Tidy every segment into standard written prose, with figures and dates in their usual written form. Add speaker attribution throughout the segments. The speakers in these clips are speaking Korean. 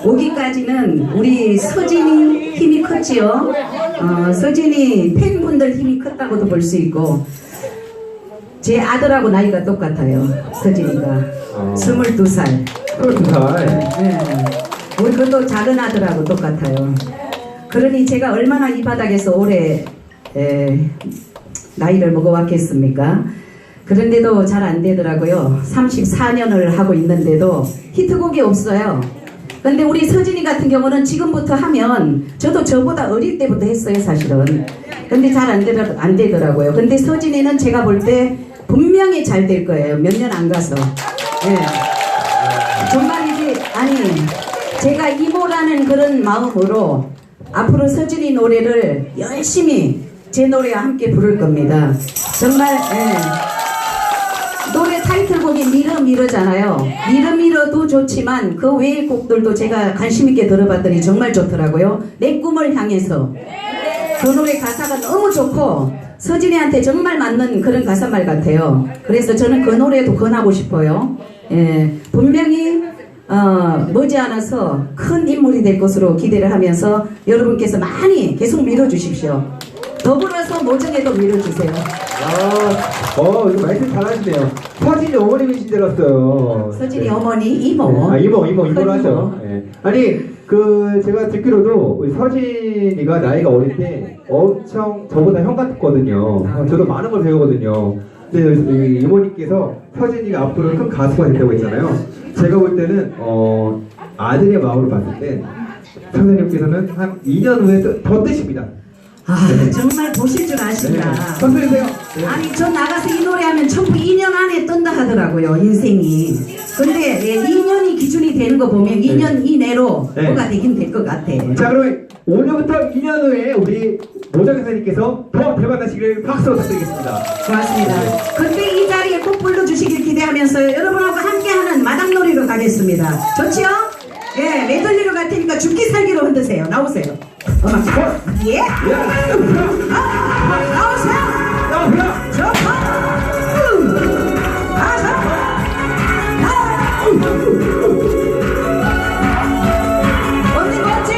Speaker 1: 오기까지는 우리 서진이 힘이 컸지요. 서진이 팬분들 힘이 컸다고도 볼 수 있고, 제 아들하고 나이가 똑같아요. 서진이가 22살.
Speaker 2: 22살.
Speaker 1: 네. 우리 그것도 작은 아들하고 똑같아요. 그러니 제가 얼마나 이 바닥에서 오래 나이를 먹어왔겠습니까? 그런데도 잘 안 되더라고요. 34년을 하고 있는데도 히트곡이 없어요. 근데 우리 서진이 같은 경우는 지금부터 하면, 저도 저보다 어릴 때부터 했어요, 사실은. 근데 잘 안 되더라고요. 근데 서진이는 제가 볼 때 분명히 잘 될 거예요. 몇 년 안 가서. 예. 정말이지, 아니, 제가 이모라는 그런 마음으로 앞으로 서진이 노래를 열심히 제 노래와 함께 부를 겁니다. 정말, 노래 타이틀곡이 미러미러잖아요. 미러미러도 좋지만 그 외의 곡들도 제가 관심있게 들어봤더니 정말 좋더라고요. 내 꿈을 향해서. 그 노래 가사가 너무 좋고 서진이한테 정말 맞는 그런 가사말 같아요. 그래서 저는 그 노래도 권하고 싶어요. 분명히 머지않아서 큰 인물이 될 것으로 기대를 하면서 여러분께서 많이 계속 밀어주십시오. 더불어서 모정에도 밀어주세요.
Speaker 2: 이거 말씀 잘하시네요. 서진이 어머님이신 줄 알았어요.
Speaker 1: 서진이 어머니, 이모.
Speaker 2: 이모로 하죠. 아니, 제가 듣기로도 우리 서진이가 나이가 어릴 때 엄청 저보다 형 같았거든요. 저도 많은 걸 배우거든요. 근데 이모님께서 서진이가 앞으로 큰 가수가 된다고 했잖아요. 제가 볼 때는 아들의 마음으로 봤을 때 선생님께서는 한 2년 후에 더 뜨십니다.
Speaker 1: 정말 보실 줄 아신다.
Speaker 2: 박수 주세요.
Speaker 1: 아니, 저 나가서 이 노래하면 전부 2년 안에 뜬다 하더라고요, 인생이. 근데 2년이 기준이 되는 거 보면 2년 이내로 뭐가 되긴 될 것 같아.
Speaker 2: 자, 그러면 오늘부터 2년 후에 우리 모정 선생님께서 더 대박나시기를 박수로 부탁드리겠습니다.
Speaker 1: 고맙습니다. 근데 이 자리에 꼭 불러주시길 기대하면서 여러분하고 함께하는 마당놀이로 가겠습니다. 좋지요? 예, 메들리로 갈 테니까 죽기 살기로 흔드세요. 나오세요. 예? 나오세요. 언니 멋지?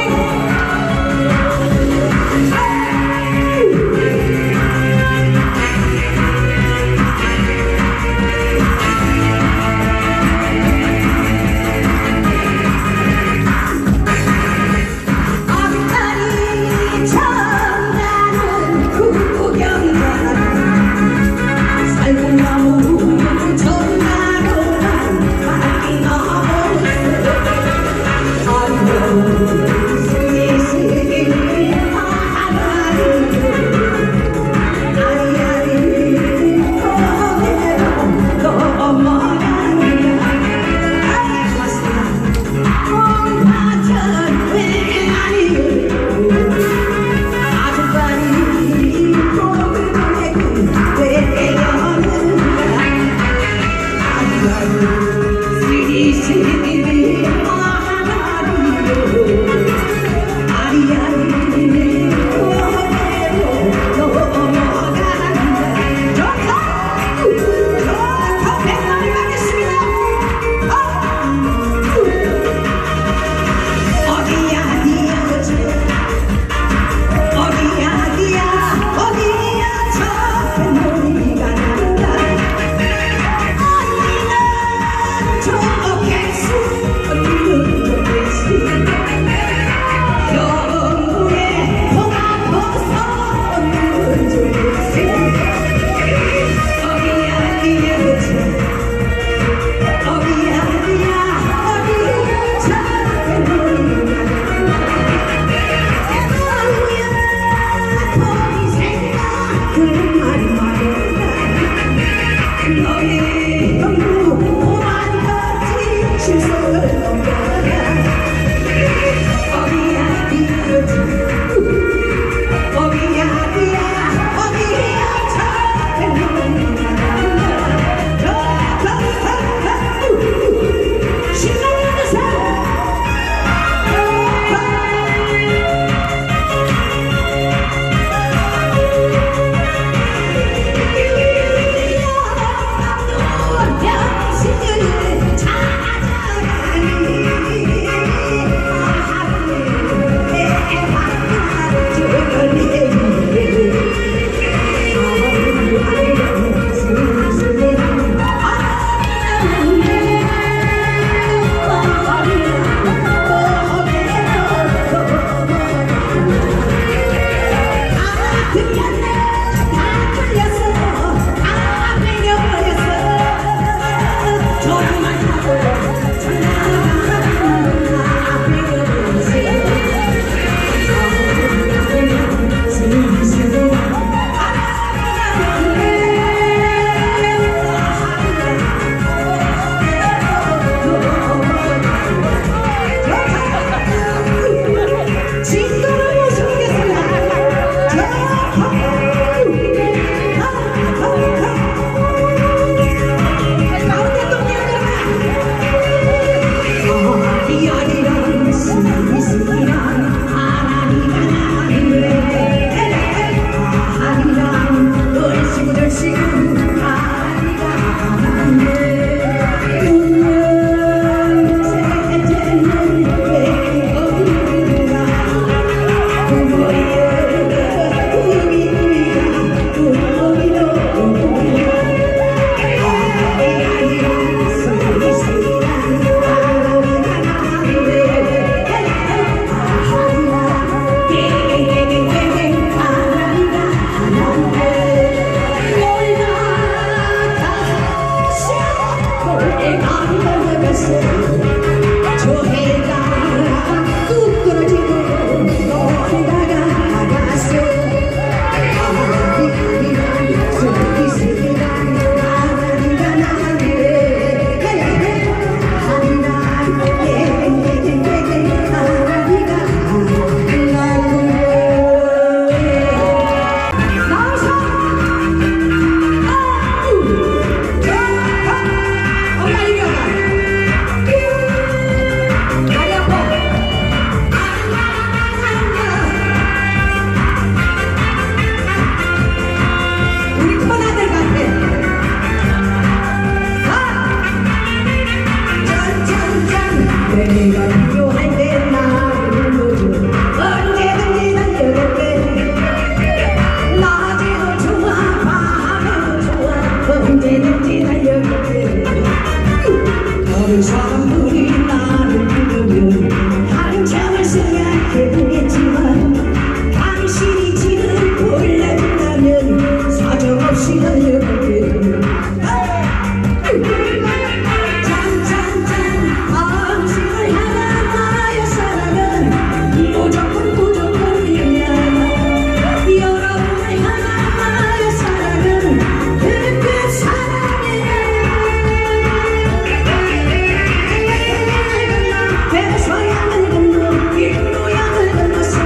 Speaker 1: 인도양을 건너서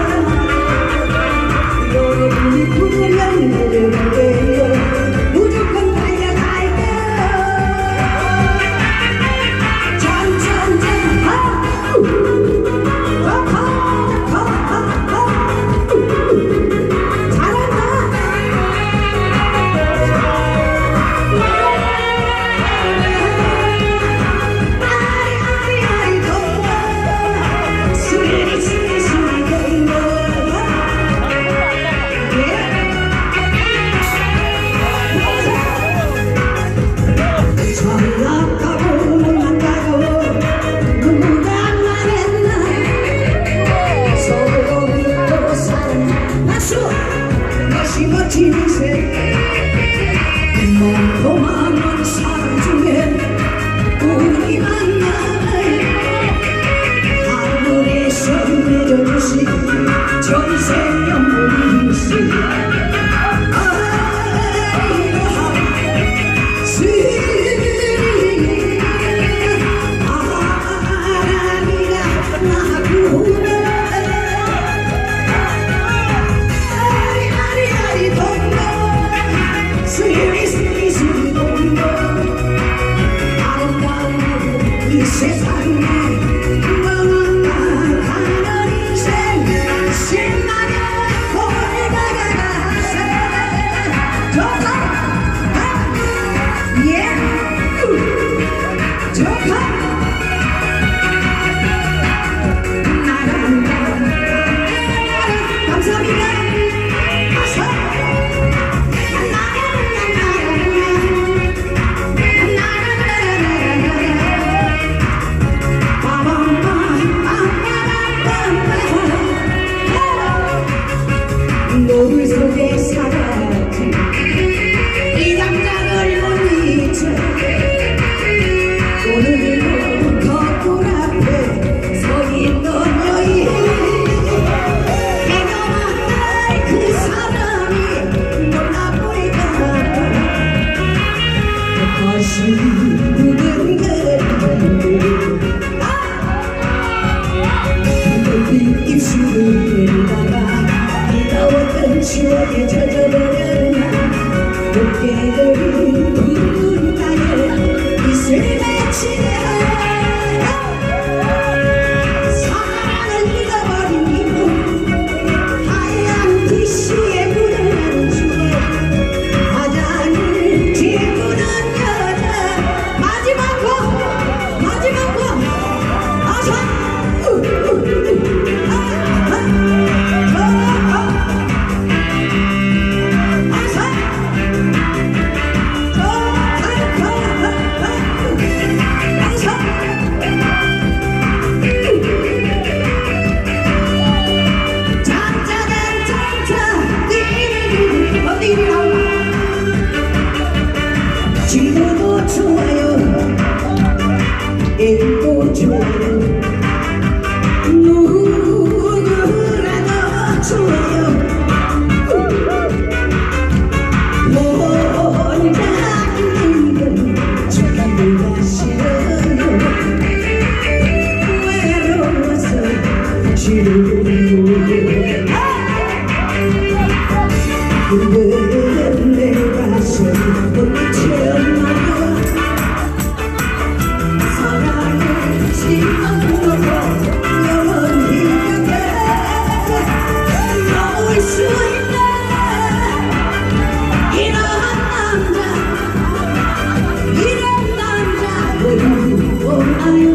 Speaker 1: 여러분이 부르면 내려갈게요. 무조건 달려갈게요. 전전전 멋진 인생 많고 많은 사람 중에 우리 만나 하늘에서 내려주신 전세 연분이시 노을 속에 살았지 이 남자를 못 잊어 오늘도 거울 앞에 서 있는 여인 내가 만날 그 사람이 몰라 보일까 다시 묻은 그 입술을 다가 어떤 추억에 젖어버린 어깨를 붉은 나의 이슬 맺히네 사랑을 잃어버린 기분 하얀 티슈에 묻은 주에 화장을 지우는 여자 마지막 번 어서 지금도 좋아요 애도 좋아요 누구라도 좋아요 혼자 있는 건 저기가 싫어요 외로워서 지루해요 근데 내 가슴 처음 사랑을 심어놓고 영원히 곁에 놓을 수 있는 이런 남자 왜 없나요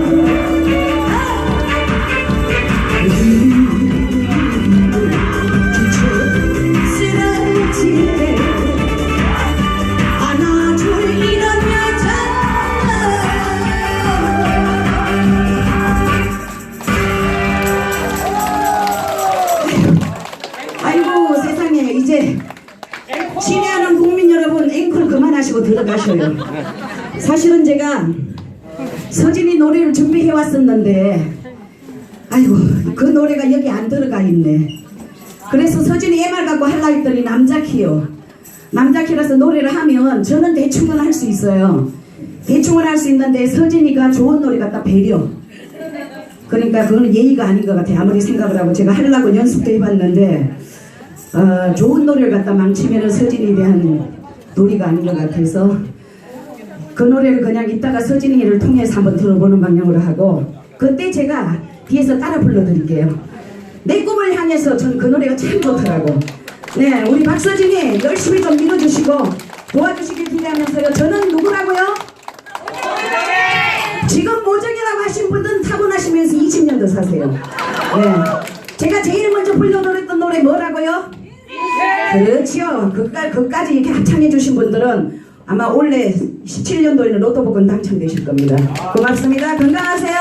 Speaker 1: 친애하는 국민 여러분 앵콜 그만하시고 들어가셔요. 사실은 제가 서진이 노래를 준비해 왔었는데 아이고 그 노래가 여기 안 들어가 있네. 그래서 서진이 MR 갖고 하려 했더니 남자 키요. 남자 키라서 노래를 하면 저는 대충은 할 수 있어요. 대충은 할 수 있는데 서진이가 좋은 노래 갖다 배려. 그러니까 그건 예의가 아닌 것 같아요. 아무리 생각을 하고 제가 하려고 연습도 해봤는데 좋은 노래를 갖다 망치면 서진이에 대한 도리가 아닌 것 같아서 그 노래를 그냥 이따가 서진이를 통해서 한번 들어보는 방향으로 하고 그때 제가 뒤에서 따라 불러드릴게요. 내 꿈을 향해서 전 그 노래가 참 좋더라고. 네, 우리 박서진이 열심히 좀 밀어주시고 도와주시길 기대하면서요. 저는 누구라고요? 지금 모정이라고 하신 분들은 타고나시면서 20년 더 사세요. 네, 제가 제일 먼저 불러드렸던 노래 뭐라고요? 그렇지요. 그까지 이렇게 합창해 주신 분들은 아마 올해 17년도에는 로또 복권 당첨되실 겁니다. 고맙습니다. 건강하세요.